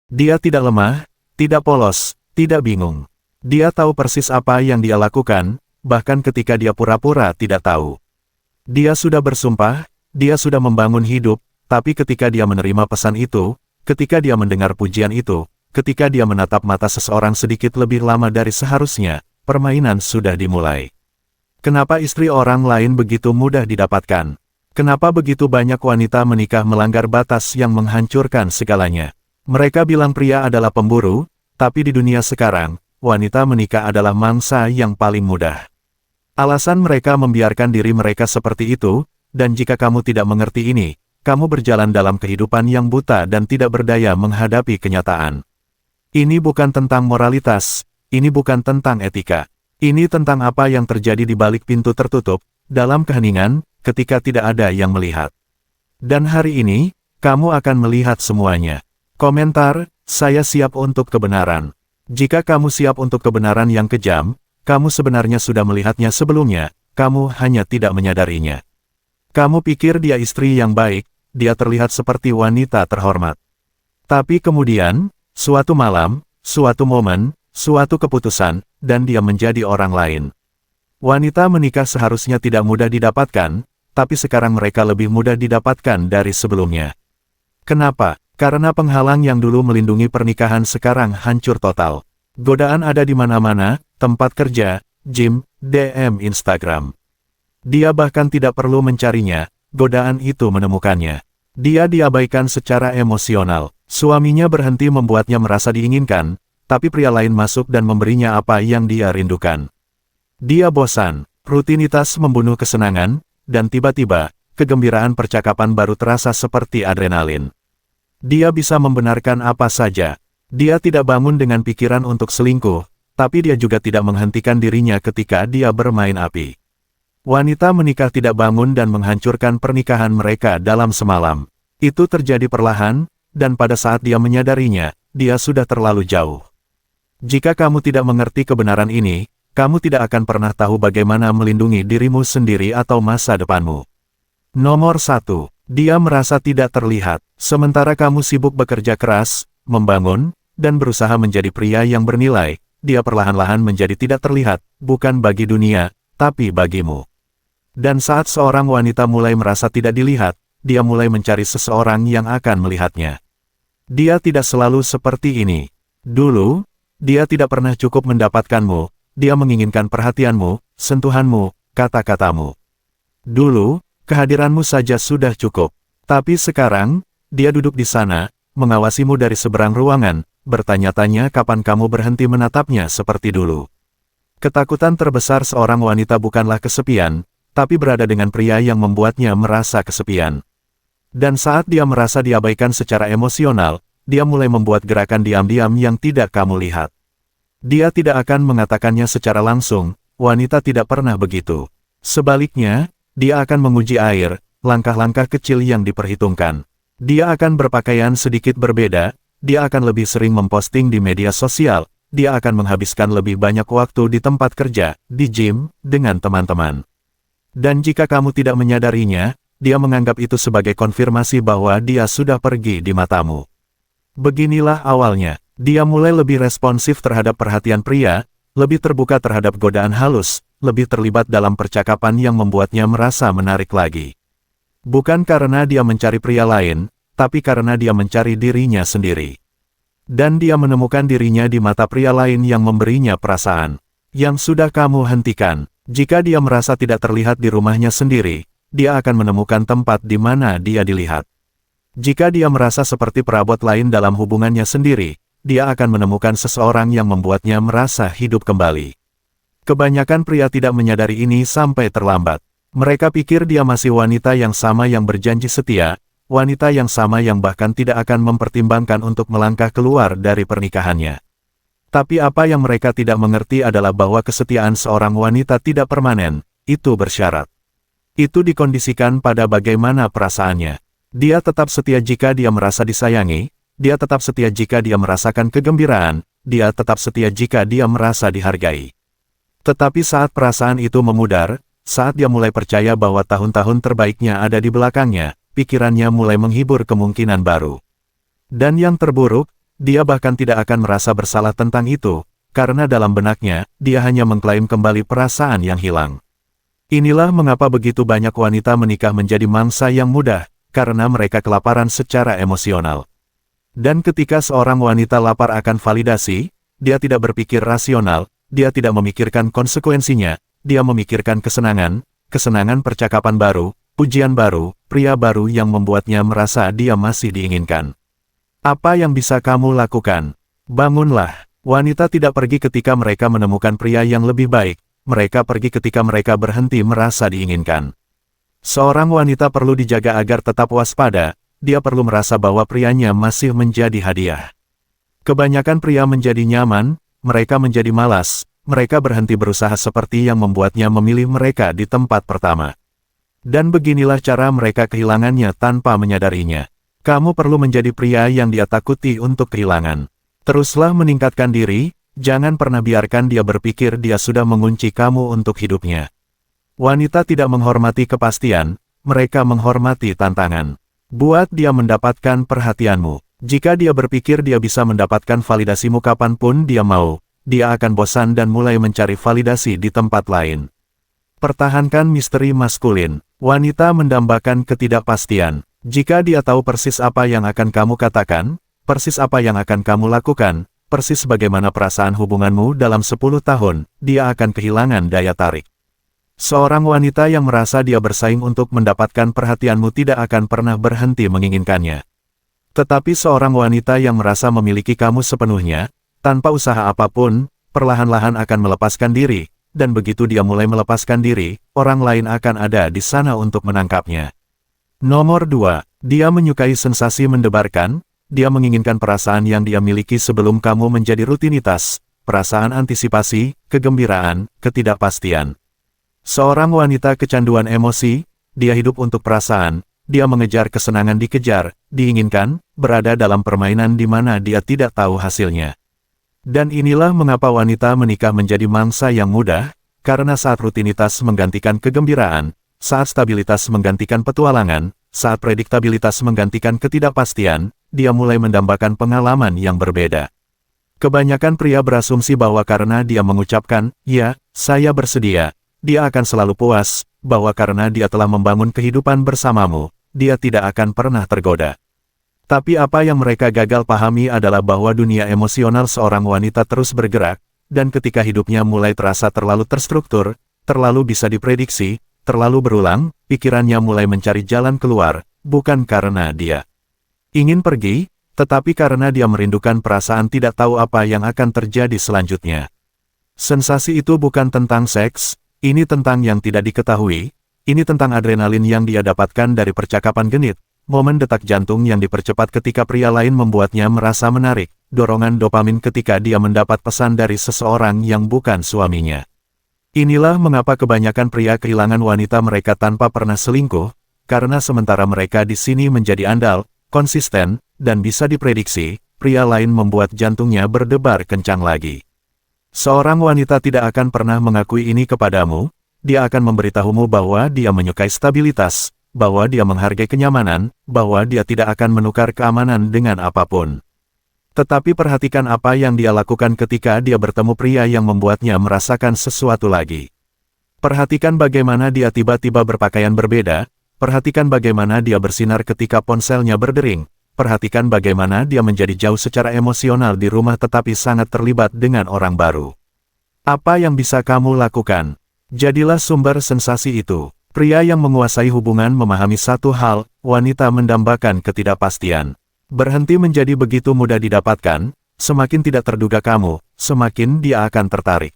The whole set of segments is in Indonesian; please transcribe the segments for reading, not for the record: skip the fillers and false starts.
Dia tidak lemah, tidak polos, tidak bingung. Dia tahu persis apa yang dia lakukan, bahkan ketika dia pura-pura tidak tahu. Dia sudah bersumpah, dia sudah membangun hidup, tapi ketika dia menerima pesan itu, ketika dia mendengar pujian itu, ketika dia menatap mata seseorang sedikit lebih lama dari seharusnya, permainan sudah dimulai. Kenapa istri orang lain begitu mudah didapatkan? Kenapa begitu banyak wanita menikah melanggar batas yang menghancurkan segalanya? Mereka bilang pria adalah pemburu, tapi di dunia sekarang, wanita menikah adalah mangsa yang paling mudah. Alasan mereka membiarkan diri mereka seperti itu, dan jika kamu tidak mengerti ini, kamu berjalan dalam kehidupan yang buta dan tidak berdaya menghadapi kenyataan. Ini bukan tentang moralitas, ini bukan tentang etika. Ini tentang apa yang terjadi di balik pintu tertutup, dalam keheningan, ketika tidak ada yang melihat. Dan hari ini, kamu akan melihat semuanya. Komentar, saya siap untuk kebenaran. Jika kamu siap untuk kebenaran yang kejam, kamu sebenarnya sudah melihatnya sebelumnya, kamu hanya tidak menyadarinya. Kamu pikir dia istri yang baik, dia terlihat seperti wanita terhormat. Tapi kemudian, suatu malam, suatu momen, suatu keputusan, dan dia menjadi orang lain. Wanita menikah seharusnya tidak mudah didapatkan, tapi sekarang mereka lebih mudah didapatkan dari sebelumnya. Kenapa? Karena penghalang yang dulu melindungi pernikahan sekarang hancur total. Godaan ada di mana-mana, tempat kerja, gym, DM Instagram. Dia bahkan tidak perlu mencarinya, godaan itu menemukannya. Dia diabaikan secara emosional. Suaminya berhenti membuatnya merasa diinginkan, tapi pria lain masuk dan memberinya apa yang dia rindukan. Dia bosan, rutinitas membunuh kesenangan, dan tiba-tiba, kegembiraan percakapan baru terasa seperti adrenalin. Dia bisa membenarkan apa saja. Dia tidak bangun dengan pikiran untuk selingkuh, tapi dia juga tidak menghentikan dirinya ketika dia bermain api. Wanita menikah tidak bangun dan menghancurkan pernikahan mereka dalam semalam. Itu terjadi perlahan, dan pada saat dia menyadarinya, dia sudah terlalu jauh. Jika kamu tidak mengerti kebenaran ini, kamu tidak akan pernah tahu bagaimana melindungi dirimu sendiri atau masa depanmu. Nomor 1. Dia merasa tidak terlihat, sementara kamu sibuk bekerja keras, membangun, dan berusaha menjadi pria yang bernilai, dia perlahan-lahan menjadi tidak terlihat, bukan bagi dunia, tapi bagimu. Dan saat seorang wanita mulai merasa tidak dilihat, dia mulai mencari seseorang yang akan melihatnya. Dia tidak selalu seperti ini. Dulu, dia tidak pernah cukup mendapatkanmu, dia menginginkan perhatianmu, sentuhanmu, kata-katamu. Dulu, kehadiranmu saja sudah cukup. Tapi sekarang, dia duduk di sana, mengawasimu dari seberang ruangan, bertanya-tanya kapan kamu berhenti menatapnya seperti dulu. Ketakutan terbesar seorang wanita bukanlah kesepian, tapi berada dengan pria yang membuatnya merasa kesepian. Dan saat dia merasa diabaikan secara emosional, dia mulai membuat gerakan diam-diam yang tidak kamu lihat. Dia tidak akan mengatakannya secara langsung, wanita tidak pernah begitu. Sebaliknya, dia akan menguji air, langkah-langkah kecil yang diperhitungkan. Dia akan berpakaian sedikit berbeda, dia akan lebih sering memposting di media sosial, dia akan menghabiskan lebih banyak waktu di tempat kerja, di gym, dengan teman-teman. Dan jika kamu tidak menyadarinya, dia menganggap itu sebagai konfirmasi bahwa dia sudah pergi di matamu. Beginilah awalnya, dia mulai lebih responsif terhadap perhatian pria, lebih terbuka terhadap godaan halus, lebih terlibat dalam percakapan yang membuatnya merasa menarik lagi. Bukan karena dia mencari pria lain, tapi karena dia mencari dirinya sendiri. Dan dia menemukan dirinya di mata pria lain yang memberinya perasaan. Yang sudah kamu hentikan. Jika dia merasa tidak terlihat di rumahnya sendiri, dia akan menemukan tempat di mana dia dilihat. Jika dia merasa seperti perabot lain dalam hubungannya sendiri, dia akan menemukan seseorang yang membuatnya merasa hidup kembali. Kebanyakan pria tidak menyadari ini sampai terlambat. Mereka pikir dia masih wanita yang sama yang berjanji setia, wanita yang sama yang bahkan tidak akan mempertimbangkan untuk melangkah keluar dari pernikahannya. Tapi apa yang mereka tidak mengerti adalah bahwa kesetiaan seorang wanita tidak permanen, itu bersyarat. Itu dikondisikan pada bagaimana perasaannya. Dia tetap setia jika dia merasa disayangi, dia tetap setia jika dia merasakan kegembiraan, dia tetap setia jika dia merasa dihargai. Tetapi saat perasaan itu memudar, saat dia mulai percaya bahwa tahun-tahun terbaiknya ada di belakangnya, pikirannya mulai menghibur kemungkinan baru. Dan yang terburuk, dia bahkan tidak akan merasa bersalah tentang itu, karena dalam benaknya, dia hanya mengklaim kembali perasaan yang hilang. Inilah mengapa begitu banyak wanita menikah menjadi mangsa yang mudah, karena mereka kelaparan secara emosional. Dan ketika seorang wanita lapar akan validasi, dia tidak berpikir rasional, dia tidak memikirkan konsekuensinya, dia memikirkan kesenangan, kesenangan percakapan baru, pujian baru, pria baru yang membuatnya merasa dia masih diinginkan. Apa yang bisa kamu lakukan? Bangunlah. Wanita tidak pergi ketika mereka menemukan pria yang lebih baik, mereka pergi ketika mereka berhenti merasa diinginkan. Seorang wanita perlu dijaga agar tetap waspada, dia perlu merasa bahwa prianya masih menjadi hadiah. Kebanyakan pria menjadi nyaman, mereka menjadi malas, mereka berhenti berusaha seperti yang membuatnya memilih mereka di tempat pertama. Dan beginilah cara mereka kehilangannya tanpa menyadarinya. Kamu perlu menjadi pria yang dia takuti untuk kehilangan. Teruslah meningkatkan diri, jangan pernah biarkan dia berpikir dia sudah mengunci kamu untuk hidupnya. Wanita tidak menghormati kepastian, mereka menghormati tantangan. Buat dia mendapatkan perhatianmu. Jika dia berpikir dia bisa mendapatkan validasimu kapanpun dia mau, dia akan bosan dan mulai mencari validasi di tempat lain. Pertahankan misteri maskulin. Wanita mendambakan ketidakpastian. Jika dia tahu persis apa yang akan kamu katakan, persis apa yang akan kamu lakukan, persis bagaimana perasaan hubunganmu dalam 10 tahun, dia akan kehilangan daya tarik. Seorang wanita yang merasa dia bersaing untuk mendapatkan perhatianmu tidak akan pernah berhenti menginginkannya. Tetapi seorang wanita yang merasa memiliki kamu sepenuhnya, tanpa usaha apapun, perlahan-lahan akan melepaskan diri, dan begitu dia mulai melepaskan diri, orang lain akan ada di sana untuk menangkapnya. Nomor 2, dia menyukai sensasi mendebarkan. Dia menginginkan perasaan yang dia miliki sebelum kamu menjadi rutinitas, perasaan antisipasi, kegembiraan, ketidakpastian. Seorang wanita kecanduan emosi, dia hidup untuk perasaan, dia mengejar kesenangan dikejar, diinginkan, berada dalam permainan di mana dia tidak tahu hasilnya. Dan inilah mengapa wanita menikah menjadi mangsa yang mudah, karena saat rutinitas menggantikan kegembiraan, saat stabilitas menggantikan petualangan, saat prediktabilitas menggantikan ketidakpastian, dia mulai mendambakan pengalaman yang berbeda. Kebanyakan pria berasumsi bahwa karena dia mengucapkan, "Ya, saya bersedia," dia akan selalu puas, bahwa karena dia telah membangun kehidupan bersamamu, dia tidak akan pernah tergoda. Tapi apa yang mereka gagal pahami adalah bahwa dunia emosional seorang wanita terus bergerak, dan ketika hidupnya mulai terasa terlalu terstruktur, terlalu bisa diprediksi, terlalu berulang, pikirannya mulai mencari jalan keluar, bukan karena dia ingin pergi, tetapi karena dia merindukan perasaan tidak tahu apa yang akan terjadi selanjutnya. Sensasi itu bukan tentang seks, ini tentang yang tidak diketahui, ini tentang adrenalin yang dia dapatkan dari percakapan genit, momen detak jantung yang dipercepat ketika pria lain membuatnya merasa menarik, dorongan dopamin ketika dia mendapat pesan dari seseorang yang bukan suaminya. Inilah mengapa kebanyakan pria kehilangan wanita mereka tanpa pernah selingkuh, karena sementara mereka di sini menjadi andal, konsisten, dan bisa diprediksi, pria lain membuat jantungnya berdebar kencang lagi. Seorang wanita tidak akan pernah mengakui ini kepadamu, dia akan memberitahumu bahwa dia menyukai stabilitas, bahwa dia menghargai kenyamanan, bahwa dia tidak akan menukar keamanan dengan apapun. Tetapi perhatikan apa yang dia lakukan ketika dia bertemu pria yang membuatnya merasakan sesuatu lagi. Perhatikan bagaimana dia tiba-tiba berpakaian berbeda, perhatikan bagaimana dia bersinar ketika ponselnya berdering, perhatikan bagaimana dia menjadi jauh secara emosional di rumah tetapi sangat terlibat dengan orang baru. Apa yang bisa kamu lakukan? Jadilah sumber sensasi itu. Pria yang menguasai hubungan memahami satu hal, wanita mendambakan ketidakpastian. Berhenti menjadi begitu mudah didapatkan, semakin tidak terduga kamu, semakin dia akan tertarik.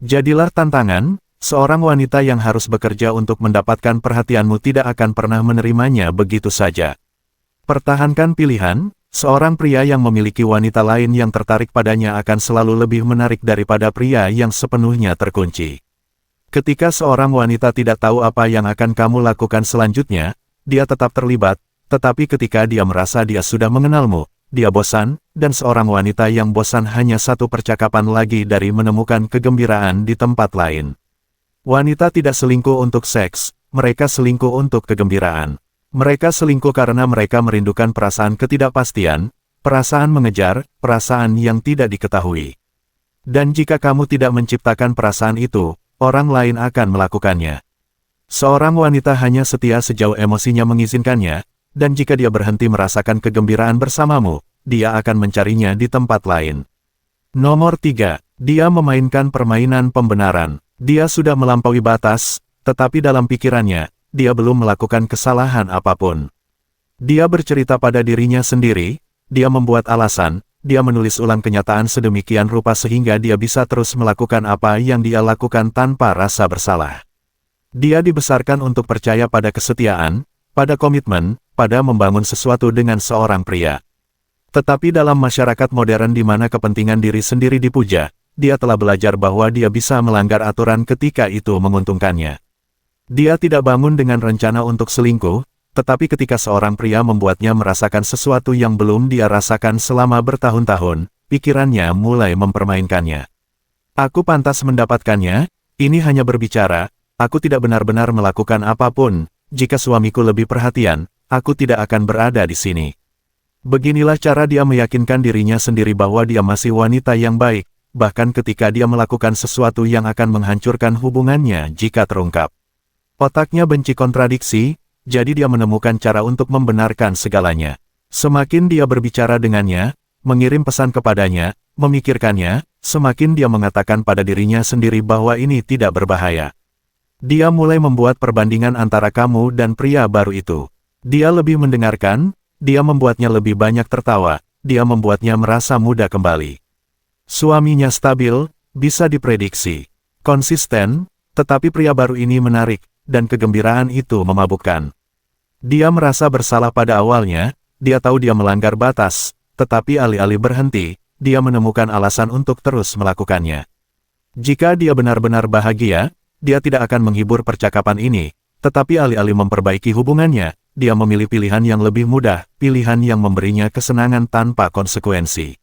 Jadilah tantangan. Seorang wanita yang harus bekerja untuk mendapatkan perhatianmu tidak akan pernah menerimanya begitu saja. Pertahankan pilihan, seorang pria yang memiliki wanita lain yang tertarik padanya akan selalu lebih menarik daripada pria yang sepenuhnya terkunci. Ketika seorang wanita tidak tahu apa yang akan kamu lakukan selanjutnya, dia tetap terlibat, tetapi ketika dia merasa dia sudah mengenalmu, dia bosan, dan seorang wanita yang bosan hanya satu percakapan lagi dari menemukan kegembiraan di tempat lain. Wanita tidak selingkuh untuk seks, mereka selingkuh untuk kegembiraan. Mereka selingkuh karena mereka merindukan perasaan ketidakpastian, perasaan mengejar, perasaan yang tidak diketahui. Dan jika kamu tidak menciptakan perasaan itu, orang lain akan melakukannya. Seorang wanita hanya setia sejauh emosinya mengizinkannya, dan jika dia berhenti merasakan kegembiraan bersamamu, dia akan mencarinya di tempat lain. Nomor 3. Dia memainkan permainan pembenaran. Dia sudah melampaui batas, tetapi dalam pikirannya, dia belum melakukan kesalahan apapun. Dia bercerita pada dirinya sendiri, dia membuat alasan, dia menulis ulang kenyataan sedemikian rupa sehingga dia bisa terus melakukan apa yang dia lakukan tanpa rasa bersalah. Dia dibesarkan untuk percaya pada kesetiaan, pada komitmen, pada membangun sesuatu dengan seorang pria. Tetapi dalam masyarakat modern di mana kepentingan diri sendiri dipuja, dia telah belajar bahwa dia bisa melanggar aturan ketika itu menguntungkannya. Dia tidak bangun dengan rencana untuk selingkuh, tetapi ketika seorang pria membuatnya merasakan sesuatu yang belum dia rasakan selama bertahun-tahun, pikirannya mulai mempermainkannya. Aku pantas mendapatkannya, ini hanya berbicara, aku tidak benar-benar melakukan apapun, jika suamiku lebih perhatian, aku tidak akan berada di sini. Beginilah cara dia meyakinkan dirinya sendiri bahwa dia masih wanita yang baik, bahkan ketika dia melakukan sesuatu yang akan menghancurkan hubungannya jika terungkap. Otaknya benci kontradiksi, jadi dia menemukan cara untuk membenarkan segalanya. Semakin dia berbicara dengannya, mengirim pesan kepadanya, memikirkannya, semakin dia mengatakan pada dirinya sendiri bahwa ini tidak berbahaya. Dia mulai membuat perbandingan antara kamu dan pria baru itu. Dia lebih mendengarkan, dia membuatnya lebih banyak tertawa, dia membuatnya merasa muda kembali. Suaminya stabil, bisa diprediksi. Konsisten, tetapi pria baru ini menarik, dan kegembiraan itu memabukkan. Dia merasa bersalah pada awalnya, dia tahu dia melanggar batas, tetapi alih-alih berhenti, dia menemukan alasan untuk terus melakukannya. Jika dia benar-benar bahagia, dia tidak akan menghibur percakapan ini, tetapi alih-alih memperbaiki hubungannya, dia memilih pilihan yang lebih mudah, pilihan yang memberinya kesenangan tanpa konsekuensi.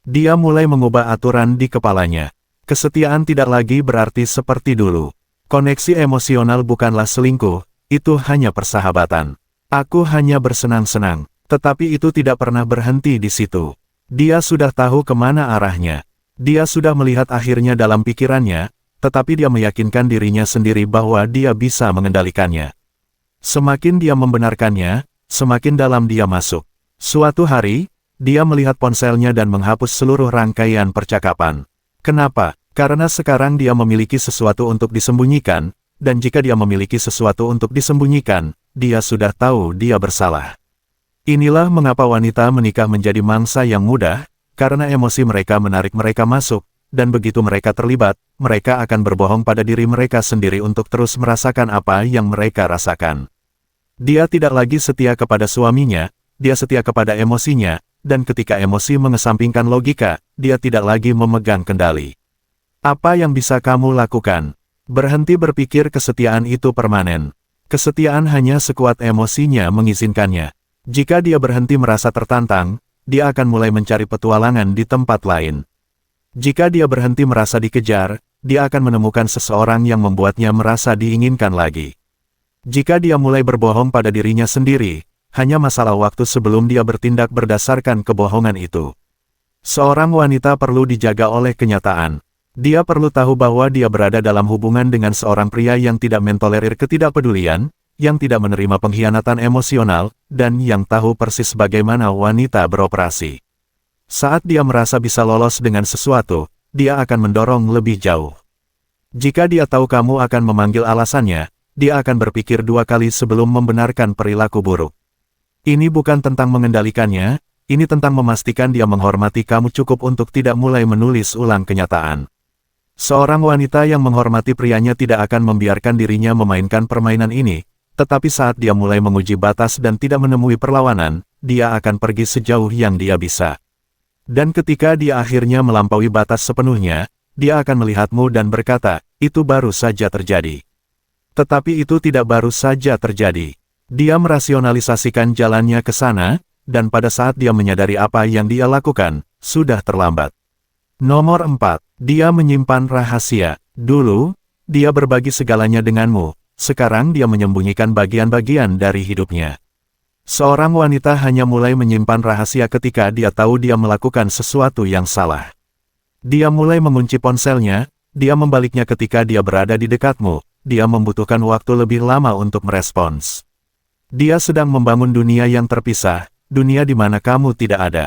Dia mulai mengubah aturan di kepalanya. Kesetiaan tidak lagi berarti seperti dulu. Koneksi emosional bukanlah selingkuh, itu hanya persahabatan. Aku hanya bersenang-senang, tetapi itu tidak pernah berhenti di situ. Dia sudah tahu kemana arahnya. Dia sudah melihat akhirnya dalam pikirannya, tetapi dia meyakinkan dirinya sendiri bahwa dia bisa mengendalikannya. Semakin dia membenarkannya, semakin dalam dia masuk. Suatu hari, dia melihat ponselnya dan menghapus seluruh rangkaian percakapan. Kenapa? Karena sekarang dia memiliki sesuatu untuk disembunyikan, dan jika dia memiliki sesuatu untuk disembunyikan, dia sudah tahu dia bersalah. Inilah mengapa wanita menikah menjadi mangsa yang mudah, karena emosi mereka menarik mereka masuk, dan begitu mereka terlibat, mereka akan berbohong pada diri mereka sendiri untuk terus merasakan apa yang mereka rasakan. Dia tidak lagi setia kepada suaminya, dia setia kepada emosinya, dan ketika emosi mengesampingkan logika, dia tidak lagi memegang kendali. Apa yang bisa kamu lakukan? Berhenti berpikir kesetiaan itu permanen. Kesetiaan hanya sekuat emosinya mengizinkannya. Jika dia berhenti merasa tertantang, dia akan mulai mencari petualangan di tempat lain. Jika dia berhenti merasa dikejar, dia akan menemukan seseorang yang membuatnya merasa diinginkan lagi. Jika dia mulai berbohong pada dirinya sendiri, hanya masalah waktu sebelum dia bertindak berdasarkan kebohongan itu. Seorang wanita perlu dijaga oleh kenyataan. Dia perlu tahu bahwa dia berada dalam hubungan dengan seorang pria yang tidak mentolerir ketidakpedulian, yang tidak menerima pengkhianatan emosional, dan yang tahu persis bagaimana wanita beroperasi. Saat dia merasa bisa lolos dengan sesuatu, dia akan mendorong lebih jauh. Jika dia tahu kamu akan memanggil alasannya, dia akan berpikir dua kali sebelum membenarkan perilaku buruk. Ini bukan tentang mengendalikannya, ini tentang memastikan dia menghormati kamu cukup untuk tidak mulai menulis ulang kenyataan. Seorang wanita yang menghormati prianya tidak akan membiarkan dirinya memainkan permainan ini, tetapi saat dia mulai menguji batas dan tidak menemui perlawanan, dia akan pergi sejauh yang dia bisa. Dan ketika dia akhirnya melampaui batas sepenuhnya, dia akan melihatmu dan berkata, itu baru saja terjadi. Tetapi itu tidak baru saja terjadi. Dia merasionalisasikan jalannya ke sana, dan pada saat dia menyadari apa yang dia lakukan, sudah terlambat. Nomor 4. Dia menyimpan rahasia. Dulu, dia berbagi segalanya denganmu, sekarang dia menyembunyikan bagian-bagian dari hidupnya. Seorang wanita hanya mulai menyimpan rahasia ketika dia tahu dia melakukan sesuatu yang salah. Dia mulai mengunci ponselnya, dia membaliknya ketika dia berada di dekatmu, dia membutuhkan waktu lebih lama untuk merespons. Dia sedang membangun dunia yang terpisah, dunia di mana kamu tidak ada.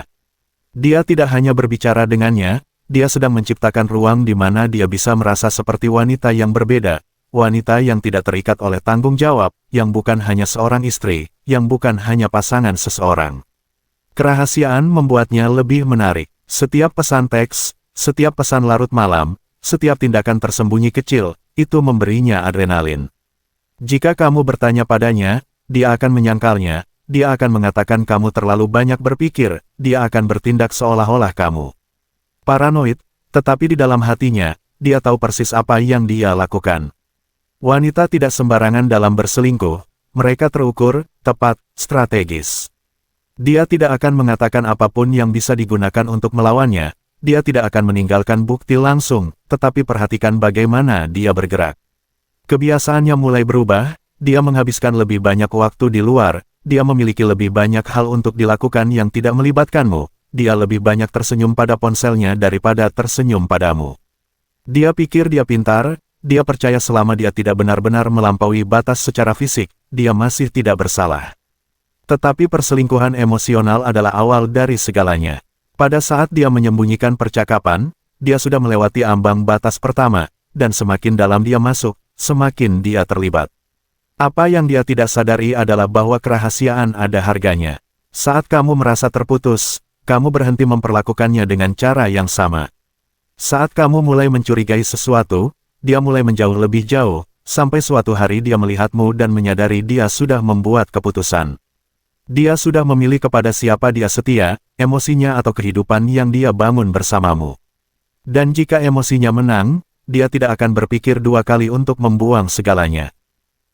Dia tidak hanya berbicara dengannya, dia sedang menciptakan ruang di mana dia bisa merasa seperti wanita yang berbeda, wanita yang tidak terikat oleh tanggung jawab, yang bukan hanya seorang istri, yang bukan hanya pasangan seseorang. Kerahasiaan membuatnya lebih menarik. Setiap pesan teks, setiap pesan larut malam, setiap tindakan tersembunyi kecil, itu memberinya adrenalin. Jika kamu bertanya padanya, dia akan menyangkalnya, dia akan mengatakan kamu terlalu banyak berpikir, dia akan bertindak seolah-olah kamu paranoid, tetapi di dalam hatinya, dia tahu persis apa yang dia lakukan. Wanita tidak sembarangan dalam berselingkuh, mereka terukur, tepat, strategis. Dia tidak akan mengatakan apapun yang bisa digunakan untuk melawannya, dia tidak akan meninggalkan bukti langsung, tetapi perhatikan bagaimana dia bergerak. Kebiasaannya mulai berubah, dia menghabiskan lebih banyak waktu di luar, dia memiliki lebih banyak hal untuk dilakukan yang tidak melibatkanmu, dia lebih banyak tersenyum pada ponselnya daripada tersenyum padamu. Dia pikir dia pintar, dia percaya selama dia tidak benar-benar melampaui batas secara fisik, dia masih tidak bersalah. Tetapi perselingkuhan emosional adalah awal dari segalanya. Pada saat dia menyembunyikan percakapan, dia sudah melewati ambang batas pertama, dan semakin dalam dia masuk, semakin dia terlibat. Apa yang dia tidak sadari adalah bahwa kerahasiaan ada harganya. Saat kamu merasa terputus, kamu berhenti memperlakukannya dengan cara yang sama. Saat kamu mulai mencurigai sesuatu, dia mulai menjauh lebih jauh, sampai suatu hari dia melihatmu dan menyadari dia sudah membuat keputusan. Dia sudah memilih kepada siapa dia setia, emosinya atau kehidupan yang dia bangun bersamamu. Dan jika emosinya menang, dia tidak akan berpikir dua kali untuk membuang segalanya.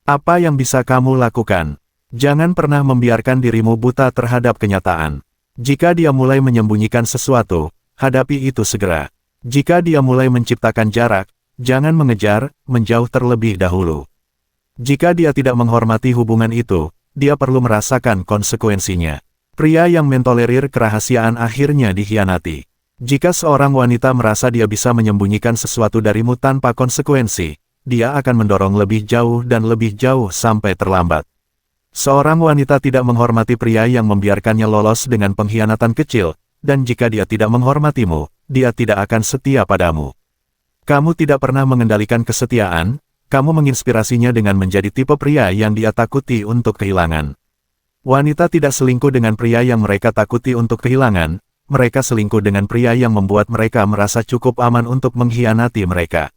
Apa yang bisa kamu lakukan? Jangan pernah membiarkan dirimu buta terhadap kenyataan. Jika dia mulai menyembunyikan sesuatu, hadapi itu segera. Jika dia mulai menciptakan jarak, jangan mengejar, menjauh terlebih dahulu. Jika dia tidak menghormati hubungan itu, dia perlu merasakan konsekuensinya. Pria yang mentolerir kerahasiaan akhirnya dikhianati. Jika seorang wanita merasa dia bisa menyembunyikan sesuatu darimu tanpa konsekuensi, dia akan mendorong lebih jauh dan lebih jauh sampai terlambat. Seorang wanita tidak menghormati pria yang membiarkannya lolos dengan pengkhianatan kecil, dan jika dia tidak menghormatimu, dia tidak akan setia padamu. Kamu tidak pernah mengendalikan kesetiaan, kamu menginspirasinya dengan menjadi tipe pria yang dia takuti untuk kehilangan. Wanita tidak selingkuh dengan pria yang mereka takuti untuk kehilangan, mereka selingkuh dengan pria yang membuat mereka merasa cukup aman untuk mengkhianati mereka.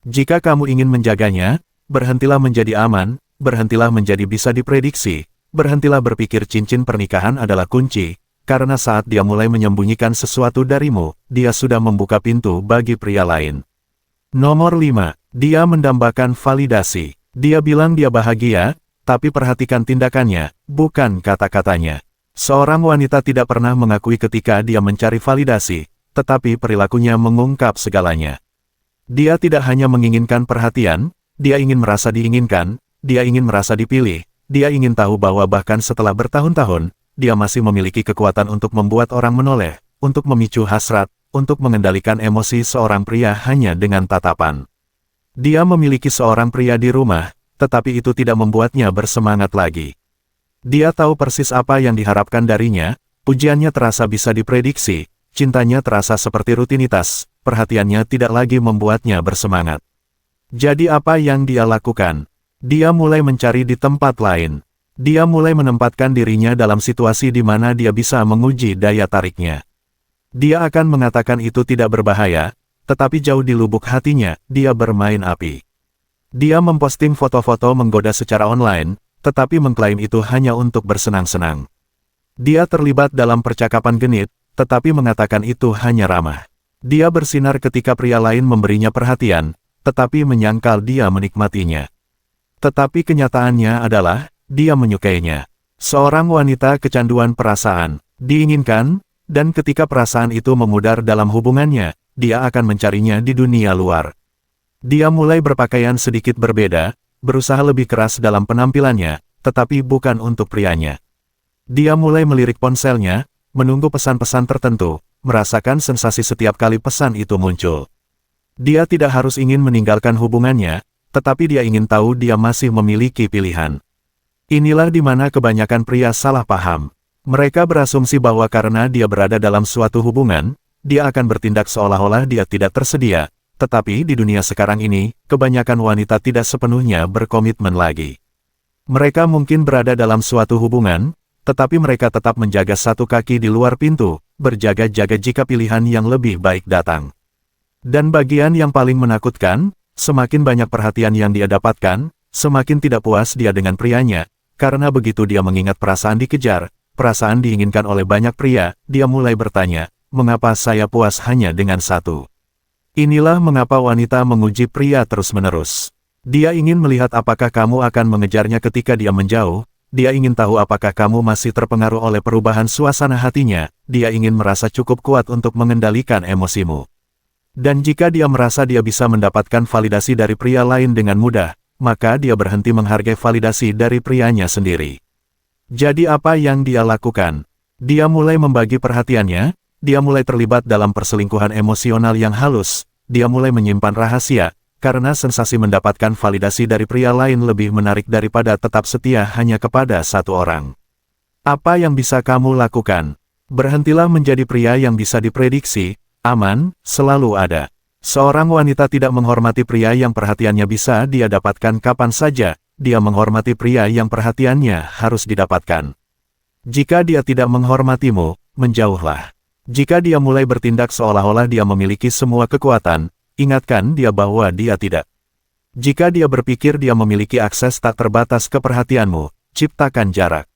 Jika kamu ingin menjaganya, berhentilah menjadi aman, berhentilah menjadi bisa diprediksi, berhentilah berpikir cincin pernikahan adalah kunci, karena saat dia mulai menyembunyikan sesuatu darimu, dia sudah membuka pintu bagi pria lain. Nomor 5. Dia mendambakan validasi. Dia bilang dia bahagia, tapi perhatikan tindakannya, bukan kata-katanya. Seorang wanita tidak pernah mengakui ketika dia mencari validasi, tetapi perilakunya mengungkap segalanya. Dia tidak hanya menginginkan perhatian, dia ingin merasa diinginkan, dia ingin merasa dipilih, dia ingin tahu bahwa bahkan setelah bertahun-tahun, dia masih memiliki kekuatan untuk membuat orang menoleh, untuk memicu hasrat, untuk mengendalikan emosi seorang pria hanya dengan tatapan. Dia memiliki seorang pria di rumah, tetapi itu tidak membuatnya bersemangat lagi. Dia tahu persis apa yang diharapkan darinya, pujiannya terasa bisa diprediksi, cintanya terasa seperti rutinitas, perhatiannya tidak lagi membuatnya bersemangat. Jadi apa yang dia lakukan? Dia mulai mencari di tempat lain. Dia mulai menempatkan dirinya dalam situasi di mana dia bisa menguji daya tariknya. Dia akan mengatakan itu tidak berbahaya, tetapi jauh di lubuk hatinya, dia bermain api. Dia memposting foto-foto menggoda secara online, tetapi mengklaim itu hanya untuk bersenang-senang. Dia terlibat dalam percakapan genit, tetapi mengatakan itu hanya ramah. Dia bersinar ketika pria lain memberinya perhatian, tetapi menyangkal dia menikmatinya. Tetapi kenyataannya adalah, dia menyukainya. Seorang wanita kecanduan perasaan, diinginkan, dan ketika perasaan itu memudar dalam hubungannya, dia akan mencarinya di dunia luar. Dia mulai berpakaian sedikit berbeda, berusaha lebih keras dalam penampilannya, tetapi bukan untuk prianya. Dia mulai melirik ponselnya, menunggu pesan-pesan tertentu, merasakan sensasi setiap kali pesan itu muncul. Dia tidak harus ingin meninggalkan hubungannya, tetapi dia ingin tahu dia masih memiliki pilihan. Inilah di mana kebanyakan pria salah paham. Mereka berasumsi bahwa karena dia berada dalam suatu hubungan, dia akan bertindak seolah-olah dia tidak tersedia. Tetapi di dunia sekarang ini, kebanyakan wanita tidak sepenuhnya berkomitmen lagi. Mereka mungkin berada dalam suatu hubungan, tetapi mereka tetap menjaga satu kaki di luar pintu, berjaga-jaga jika pilihan yang lebih baik datang. Dan bagian yang paling menakutkan, semakin banyak perhatian yang dia dapatkan, semakin tidak puas dia dengan prianya, karena begitu dia mengingat perasaan dikejar, perasaan diinginkan oleh banyak pria, dia mulai bertanya, mengapa saya puas hanya dengan satu? Inilah mengapa wanita menguji pria terus-menerus. Dia ingin melihat apakah kamu akan mengejarnya ketika dia menjauh, dia ingin tahu apakah kamu masih terpengaruh oleh perubahan suasana hatinya, dia ingin merasa cukup kuat untuk mengendalikan emosimu. Dan jika dia merasa dia bisa mendapatkan validasi dari pria lain dengan mudah, maka dia berhenti menghargai validasi dari prianya sendiri. Jadi apa yang dia lakukan? Dia mulai membagi perhatiannya, dia mulai terlibat dalam perselingkuhan emosional yang halus, dia mulai menyimpan rahasia, karena sensasi mendapatkan validasi dari pria lain lebih menarik daripada tetap setia hanya kepada satu orang. Apa yang bisa kamu lakukan? Berhentilah menjadi pria yang bisa diprediksi, aman, selalu ada. Seorang wanita tidak menghormati pria yang perhatiannya bisa dia dapatkan kapan saja, dia menghormati pria yang perhatiannya harus didapatkan. Jika dia tidak menghormatimu, menjauhlah. Jika dia mulai bertindak seolah-olah dia memiliki semua kekuatan, ingatkan dia bahwa dia tidak. Jika dia berpikir dia memiliki akses tak terbatas ke perhatianmu, ciptakan jarak.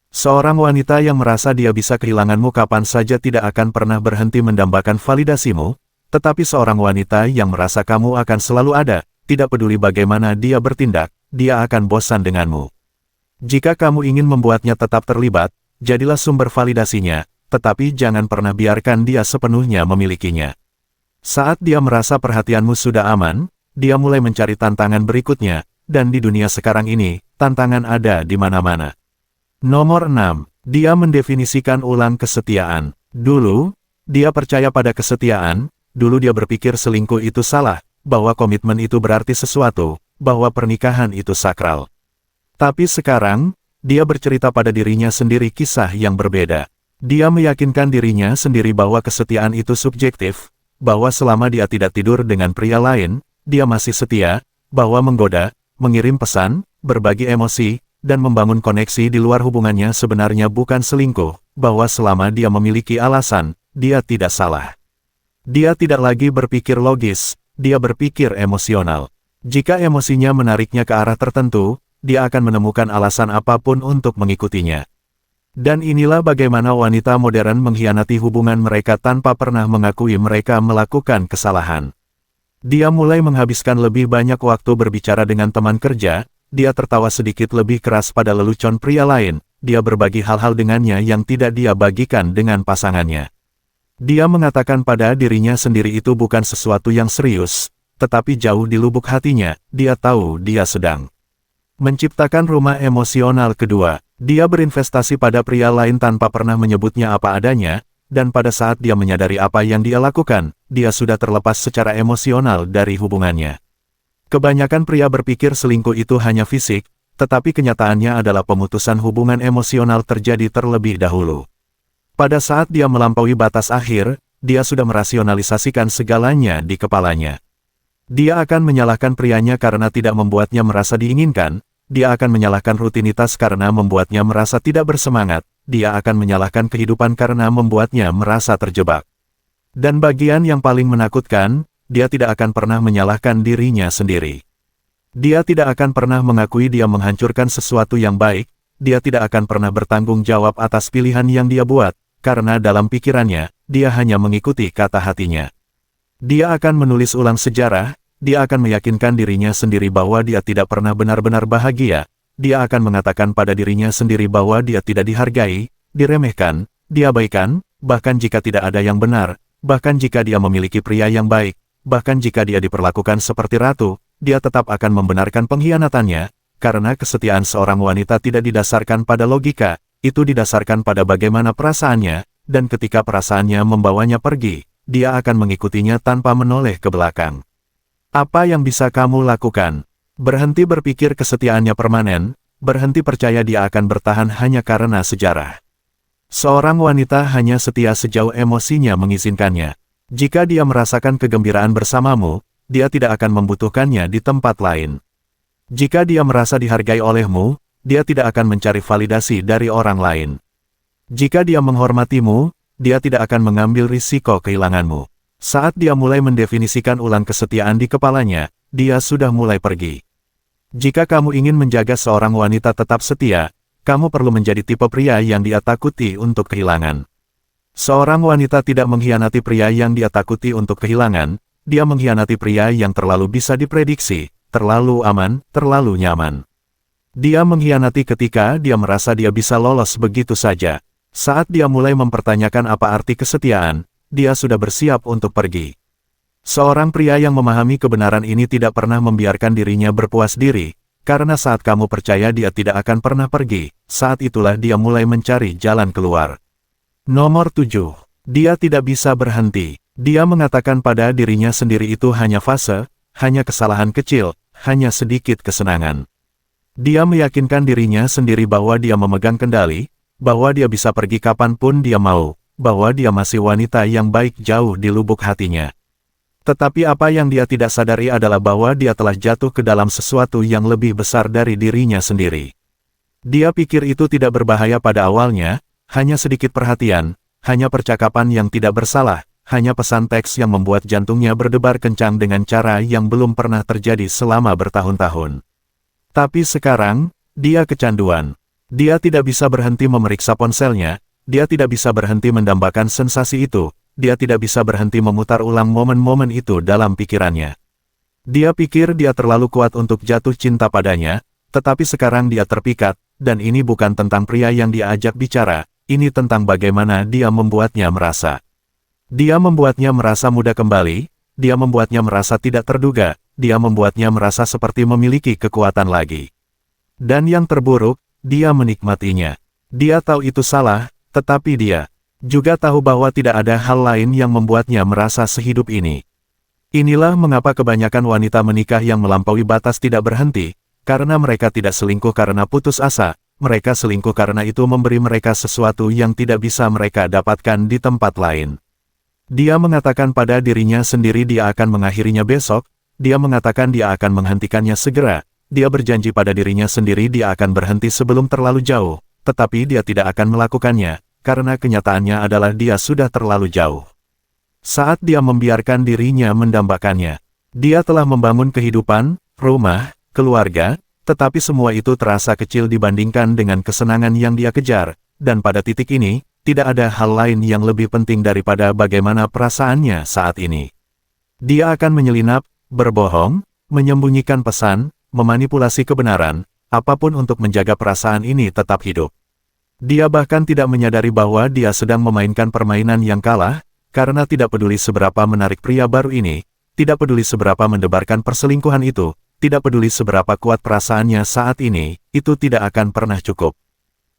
Seorang wanita yang merasa dia bisa kehilanganmu kapan saja tidak akan pernah berhenti mendambakan validasimu, tetapi seorang wanita yang merasa kamu akan selalu ada, tidak peduli bagaimana dia bertindak, dia akan bosan denganmu. Jika kamu ingin membuatnya tetap terlibat, jadilah sumber validasinya, tetapi jangan pernah biarkan dia sepenuhnya memilikinya. Saat dia merasa perhatianmu sudah aman, dia mulai mencari tantangan berikutnya, dan di dunia sekarang ini, tantangan ada di mana-mana. Nomor 6. Dia mendefinisikan ulang kesetiaan. Dulu, dia percaya pada kesetiaan, dulu dia berpikir selingkuh itu salah, bahwa komitmen itu berarti sesuatu, bahwa pernikahan itu sakral. Tapi sekarang, dia bercerita pada dirinya sendiri kisah yang berbeda. Dia meyakinkan dirinya sendiri bahwa kesetiaan itu subjektif, bahwa selama dia tidak tidur dengan pria lain, dia masih setia, bahwa menggoda, mengirim pesan, berbagi emosi, dan membangun koneksi di luar hubungannya sebenarnya bukan selingkuh, bahwa selama dia memiliki alasan, dia tidak salah. Dia tidak lagi berpikir logis, dia berpikir emosional. Jika emosinya menariknya ke arah tertentu, dia akan menemukan alasan apapun untuk mengikutinya. Dan inilah bagaimana wanita modern mengkhianati hubungan mereka tanpa pernah mengakui mereka melakukan kesalahan. Dia mulai menghabiskan lebih banyak waktu berbicara dengan teman kerja, dia tertawa sedikit lebih keras pada lelucon pria lain, dia berbagi hal-hal dengannya yang tidak dia bagikan dengan pasangannya. Dia mengatakan pada dirinya sendiri itu bukan sesuatu yang serius, tetapi jauh di lubuk hatinya, dia tahu dia sedang menciptakan rumah emosional kedua. Dia berinvestasi pada pria lain tanpa pernah menyebutnya apa adanya, dan pada saat dia menyadari apa yang dia lakukan, dia sudah terlepas secara emosional dari hubungannya. Kebanyakan pria berpikir selingkuh itu hanya fisik, tetapi kenyataannya adalah pemutusan hubungan emosional terjadi terlebih dahulu. Pada saat dia melampaui batas akhir, dia sudah merasionalisasikan segalanya di kepalanya. Dia akan menyalahkan prianya karena tidak membuatnya merasa diinginkan, dia akan menyalahkan rutinitas karena membuatnya merasa tidak bersemangat, dia akan menyalahkan kehidupan karena membuatnya merasa terjebak. Dan bagian yang paling menakutkan, dia tidak akan pernah menyalahkan dirinya sendiri. Dia tidak akan pernah mengakui dia menghancurkan sesuatu yang baik, dia tidak akan pernah bertanggung jawab atas pilihan yang dia buat, karena dalam pikirannya, dia hanya mengikuti kata hatinya. Dia akan menulis ulang sejarah, dia akan meyakinkan dirinya sendiri bahwa dia tidak pernah benar-benar bahagia, dia akan mengatakan pada dirinya sendiri bahwa dia tidak dihargai, diremehkan, diabaikan, bahkan jika tidak ada yang benar, bahkan jika dia memiliki pria yang baik, bahkan jika dia diperlakukan seperti ratu, dia tetap akan membenarkan pengkhianatannya, karena kesetiaan seorang wanita tidak didasarkan pada logika, itu didasarkan pada bagaimana perasaannya, dan ketika perasaannya membawanya pergi, dia akan mengikutinya tanpa menoleh ke belakang. Apa yang bisa kamu lakukan? Berhenti berpikir kesetiaannya permanen, berhenti percaya dia akan bertahan hanya karena sejarah. Seorang wanita hanya setia sejauh emosinya mengizinkannya. Jika dia merasakan kegembiraan bersamamu, dia tidak akan membutuhkannya di tempat lain. Jika dia merasa dihargai olehmu, dia tidak akan mencari validasi dari orang lain. Jika dia menghormatimu, dia tidak akan mengambil risiko kehilanganmu. Saat dia mulai mendefinisikan ulang kesetiaan di kepalanya, dia sudah mulai pergi. Jika kamu ingin menjaga seorang wanita tetap setia, kamu perlu menjadi tipe pria yang dia takuti untuk kehilangan. Seorang wanita tidak mengkhianati pria yang dia takuti untuk kehilangan, dia mengkhianati pria yang terlalu bisa diprediksi, terlalu aman, terlalu nyaman. Dia mengkhianati ketika dia merasa dia bisa lolos begitu saja. Saat dia mulai mempertanyakan apa arti kesetiaan, dia sudah bersiap untuk pergi. Seorang pria yang memahami kebenaran ini tidak pernah membiarkan dirinya berpuas diri, karena saat kamu percaya dia tidak akan pernah pergi, saat itulah dia mulai mencari jalan keluar. Nomor 7. Dia tidak bisa berhenti. Dia mengatakan pada dirinya sendiri itu hanya fase, hanya kesalahan kecil, hanya sedikit kesenangan. Dia meyakinkan dirinya sendiri bahwa dia memegang kendali, bahwa dia bisa pergi kapanpun dia mau, bahwa dia masih wanita yang baik jauh di lubuk hatinya. Tetapi apa yang dia tidak sadari adalah bahwa dia telah jatuh ke dalam sesuatu yang lebih besar dari dirinya sendiri. Dia pikir itu tidak berbahaya pada awalnya, hanya sedikit perhatian, hanya percakapan yang tidak bersalah, hanya pesan teks yang membuat jantungnya berdebar kencang dengan cara yang belum pernah terjadi selama bertahun-tahun. Tapi sekarang, dia kecanduan. Dia tidak bisa berhenti memeriksa ponselnya, dia tidak bisa berhenti mendambakan sensasi itu, dia tidak bisa berhenti memutar ulang momen-momen itu dalam pikirannya. Dia pikir dia terlalu kuat untuk jatuh cinta padanya, tetapi sekarang dia terpikat, dan ini bukan tentang pria yang dia ajak bicara, ini tentang bagaimana dia membuatnya merasa. Dia membuatnya merasa muda kembali, dia membuatnya merasa tidak terduga, dia membuatnya merasa seperti memiliki kekuatan lagi. Dan yang terburuk, dia menikmatinya. Dia tahu itu salah, tetapi dia juga tahu bahwa tidak ada hal lain yang membuatnya merasa sehidup ini. Inilah mengapa kebanyakan wanita menikah yang melampaui batas tidak berhenti, karena mereka tidak selingkuh karena putus asa, mereka selingkuh karena itu memberi mereka sesuatu yang tidak bisa mereka dapatkan di tempat lain. Dia mengatakan pada dirinya sendiri dia akan mengakhirinya besok, dia mengatakan dia akan menghentikannya segera, dia berjanji pada dirinya sendiri dia akan berhenti sebelum terlalu jauh, tetapi dia tidak akan melakukannya, karena kenyataannya adalah dia sudah terlalu jauh. Saat dia membiarkan dirinya mendambakannya, dia telah membangun kehidupan, rumah, keluarga, tetapi semua itu terasa kecil dibandingkan dengan kesenangan yang dia kejar, dan pada titik ini, tidak ada hal lain yang lebih penting daripada bagaimana perasaannya saat ini. Dia akan menyelinap, berbohong, menyembunyikan pesan, memanipulasi kebenaran, apapun untuk menjaga perasaan ini tetap hidup. Dia bahkan tidak menyadari bahwa dia sedang memainkan permainan yang kalah, karena tidak peduli seberapa menarik pria baru ini, tidak peduli seberapa mendebarkan perselingkuhan itu, tidak peduli seberapa kuat perasaannya saat ini, itu tidak akan pernah cukup.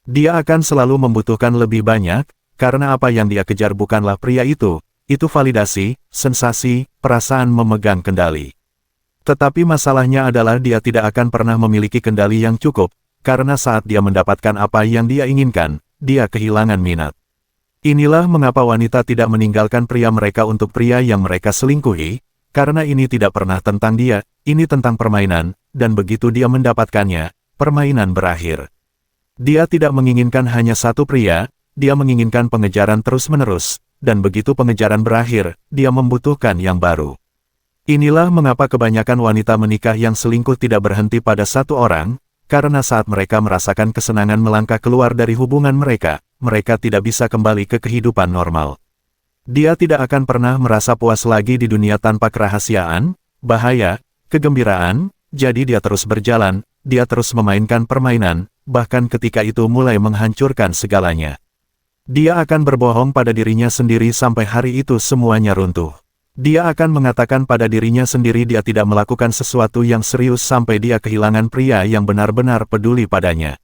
Dia akan selalu membutuhkan lebih banyak, karena apa yang dia kejar bukanlah pria itu validasi, sensasi, perasaan memegang kendali. Tetapi masalahnya adalah dia tidak akan pernah memiliki kendali yang cukup, karena saat dia mendapatkan apa yang dia inginkan, dia kehilangan minat. Inilah mengapa wanita tidak meninggalkan pria mereka untuk pria yang mereka selingkuhi, karena ini tidak pernah tentang dia, ini tentang permainan, dan begitu dia mendapatkannya, permainan berakhir. Dia tidak menginginkan hanya satu pria, dia menginginkan pengejaran terus-menerus, dan begitu pengejaran berakhir, dia membutuhkan yang baru. Inilah mengapa kebanyakan wanita menikah yang selingkuh tidak berhenti pada satu orang, karena saat mereka merasakan kesenangan melangkah keluar dari hubungan mereka, mereka tidak bisa kembali ke kehidupan normal. Dia tidak akan pernah merasa puas lagi di dunia tanpa kerahasiaan, bahaya, kegembiraan, jadi dia terus berjalan, dia terus memainkan permainan, bahkan ketika itu mulai menghancurkan segalanya. Dia akan berbohong pada dirinya sendiri sampai hari itu semuanya runtuh. Dia akan mengatakan pada dirinya sendiri dia tidak melakukan sesuatu yang serius sampai dia kehilangan pria yang benar-benar peduli padanya.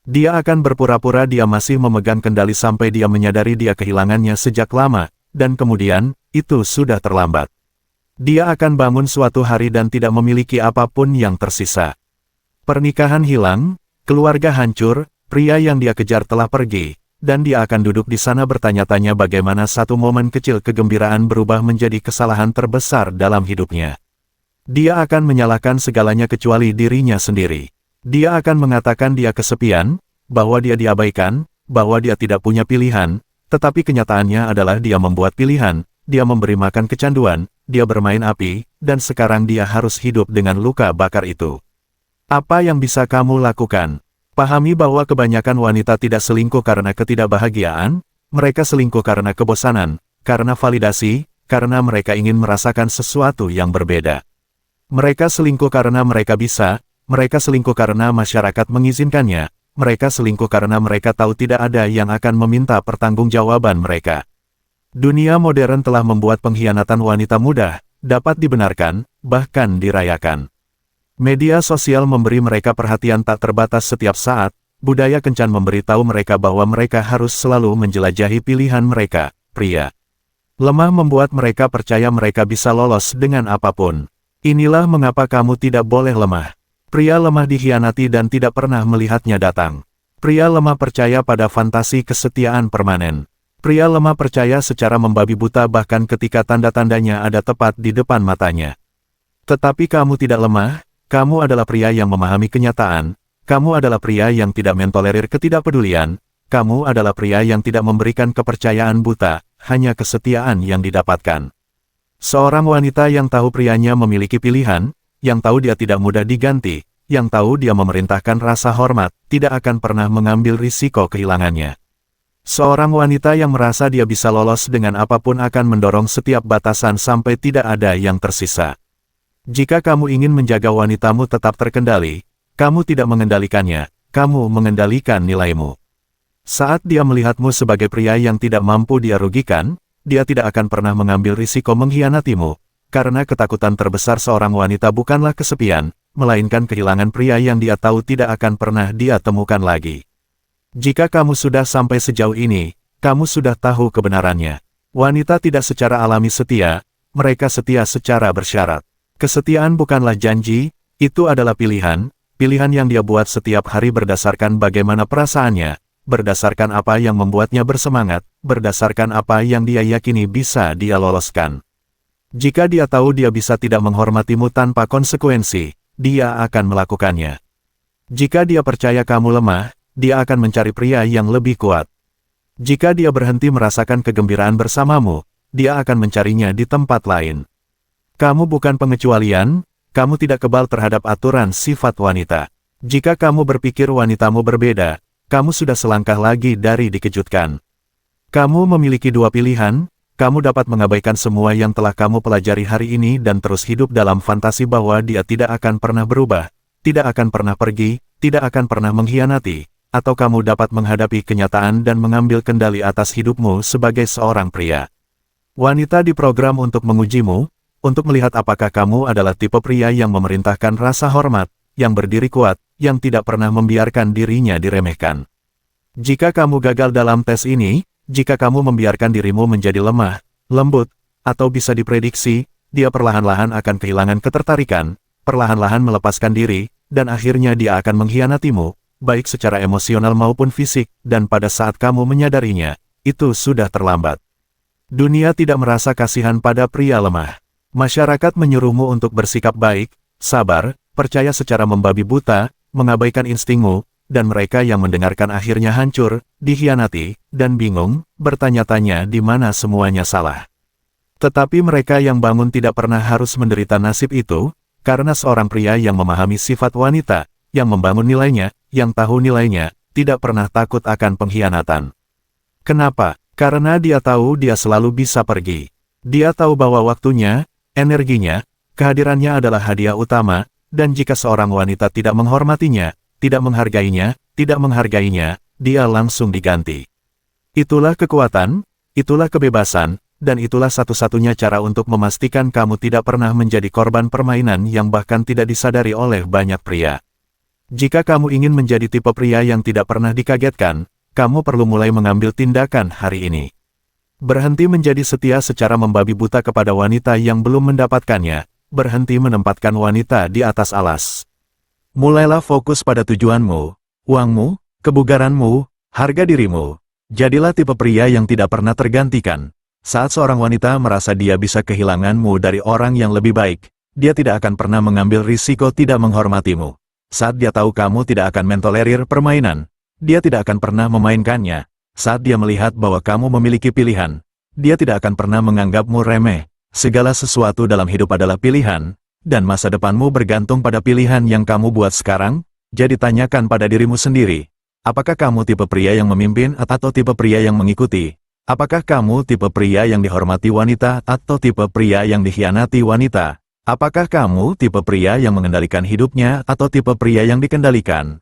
Dia akan berpura-pura dia masih memegang kendali sampai dia menyadari dia kehilangannya sejak lama, dan kemudian, itu sudah terlambat. Dia akan bangun suatu hari dan tidak memiliki apapun yang tersisa. Pernikahan hilang, keluarga hancur, pria yang dia kejar telah pergi, dan dia akan duduk di sana bertanya-tanya bagaimana satu momen kecil kegembiraan berubah menjadi kesalahan terbesar dalam hidupnya. Dia akan menyalahkan segalanya kecuali dirinya sendiri. Dia akan mengatakan dia kesepian, bahwa dia diabaikan, bahwa dia tidak punya pilihan, tetapi kenyataannya adalah dia membuat pilihan, dia memberi makan kecanduan, dia bermain api, dan sekarang dia harus hidup dengan luka bakar itu. Apa yang bisa kamu lakukan? Pahami bahwa kebanyakan wanita tidak selingkuh karena ketidakbahagiaan, mereka selingkuh karena kebosanan, karena validasi, karena mereka ingin merasakan sesuatu yang berbeda. Mereka selingkuh karena mereka bisa, mereka selingkuh karena masyarakat mengizinkannya, mereka selingkuh karena mereka tahu tidak ada yang akan meminta pertanggungjawaban mereka. Dunia modern telah membuat pengkhianatan wanita mudah, dapat dibenarkan, bahkan dirayakan. Media sosial memberi mereka perhatian tak terbatas setiap saat, budaya kencan memberitahu mereka bahwa mereka harus selalu menjelajahi pilihan mereka, pria. Lemah membuat mereka percaya mereka bisa lolos dengan apapun. Inilah mengapa kamu tidak boleh lemah. Pria lemah dikhianati dan tidak pernah melihatnya datang. Pria lemah percaya pada fantasi kesetiaan permanen. Pria lemah percaya secara membabi buta bahkan ketika tanda-tandanya ada tepat di depan matanya. Tetapi kamu tidak lemah, kamu adalah pria yang memahami kenyataan, kamu adalah pria yang tidak mentolerir ketidakpedulian, kamu adalah pria yang tidak memberikan kepercayaan buta, hanya kesetiaan yang didapatkan. Seorang wanita yang tahu prianya memiliki pilihan, yang tahu dia tidak mudah diganti, yang tahu dia memerintahkan rasa hormat, tidak akan pernah mengambil risiko kehilangannya. Seorang wanita yang merasa dia bisa lolos dengan apapun akan mendorong setiap batasan sampai tidak ada yang tersisa. Jika kamu ingin menjaga wanitamu tetap terkendali, kamu tidak mengendalikannya, kamu mengendalikan nilaimu. Saat dia melihatmu sebagai pria yang tidak mampu dia rugikan, dia tidak akan pernah mengambil risiko mengkhianatimu. Karena ketakutan terbesar seorang wanita bukanlah kesepian, melainkan kehilangan pria yang dia tahu tidak akan pernah dia temukan lagi. Jika kamu sudah sampai sejauh ini, kamu sudah tahu kebenarannya. Wanita tidak secara alami setia, mereka setia secara bersyarat. Kesetiaan bukanlah janji, itu adalah pilihan, pilihan yang dia buat setiap hari berdasarkan bagaimana perasaannya, berdasarkan apa yang membuatnya bersemangat, berdasarkan apa yang dia yakini bisa dia loloskan. Jika dia tahu dia bisa tidak menghormatimu tanpa konsekuensi, dia akan melakukannya. Jika dia percaya kamu lemah, dia akan mencari pria yang lebih kuat. Jika dia berhenti merasakan kegembiraan bersamamu, dia akan mencarinya di tempat lain. Kamu bukan pengecualian, kamu tidak kebal terhadap aturan sifat wanita. Jika kamu berpikir wanitamu berbeda, kamu sudah selangkah lagi dari dikejutkan. Kamu memiliki dua pilihan. Kamu dapat mengabaikan semua yang telah kamu pelajari hari ini dan terus hidup dalam fantasi bahwa dia tidak akan pernah berubah, tidak akan pernah pergi, tidak akan pernah mengkhianati, atau kamu dapat menghadapi kenyataan dan mengambil kendali atas hidupmu sebagai seorang pria. Wanita diprogram untuk mengujimu, untuk melihat apakah kamu adalah tipe pria yang memerintahkan rasa hormat, yang berdiri kuat, yang tidak pernah membiarkan dirinya diremehkan. Jika kamu gagal dalam tes ini, jika kamu membiarkan dirimu menjadi lemah, lembut, atau bisa diprediksi, dia perlahan-lahan akan kehilangan ketertarikan, perlahan-lahan melepaskan diri, dan akhirnya dia akan mengkhianatimu, baik secara emosional maupun fisik, dan pada saat kamu menyadarinya, itu sudah terlambat. Dunia tidak merasa kasihan pada pria lemah. Masyarakat menyuruhmu untuk bersikap baik, sabar, percaya secara membabi buta, mengabaikan instingmu, dan mereka yang mendengarkan akhirnya hancur, dikhianati, dan bingung, bertanya-tanya di mana semuanya salah. Tetapi mereka yang bangun tidak pernah harus menderita nasib itu, karena seorang pria yang memahami sifat wanita, yang membangun nilainya, yang tahu nilainya, tidak pernah takut akan pengkhianatan. Kenapa? Karena dia tahu dia selalu bisa pergi. Dia tahu bahwa waktunya, energinya, kehadirannya adalah hadiah utama, dan jika seorang wanita tidak menghormatinya, tidak menghargainya, dia langsung diganti. Itulah kekuatan, itulah kebebasan, dan itulah satu-satunya cara untuk memastikan kamu tidak pernah menjadi korban permainan yang bahkan tidak disadari oleh banyak pria. Jika kamu ingin menjadi tipe pria yang tidak pernah dikagetkan, kamu perlu mulai mengambil tindakan hari ini. Berhenti menjadi setia secara membabi buta kepada wanita yang belum mendapatkannya, berhenti menempatkan wanita di atas alas. Mulailah fokus pada tujuanmu, uangmu, kebugaranmu, harga dirimu. Jadilah tipe pria yang tidak pernah tergantikan. Saat seorang wanita merasa dia bisa kehilanganmu dari orang yang lebih baik, dia tidak akan pernah mengambil risiko tidak menghormatimu. Saat dia tahu kamu tidak akan mentolerir permainan, dia tidak akan pernah memainkannya. Saat dia melihat bahwa kamu memiliki pilihan, dia tidak akan pernah menganggapmu remeh. Segala sesuatu dalam hidup adalah pilihan, dan masa depanmu bergantung pada pilihan yang kamu buat sekarang. Jadi tanyakan pada dirimu sendiri, apakah kamu tipe pria yang memimpin atau tipe pria yang mengikuti? Apakah kamu tipe pria yang dihormati wanita atau tipe pria yang dikhianati wanita? Apakah kamu tipe pria yang mengendalikan hidupnya atau tipe pria yang dikendalikan?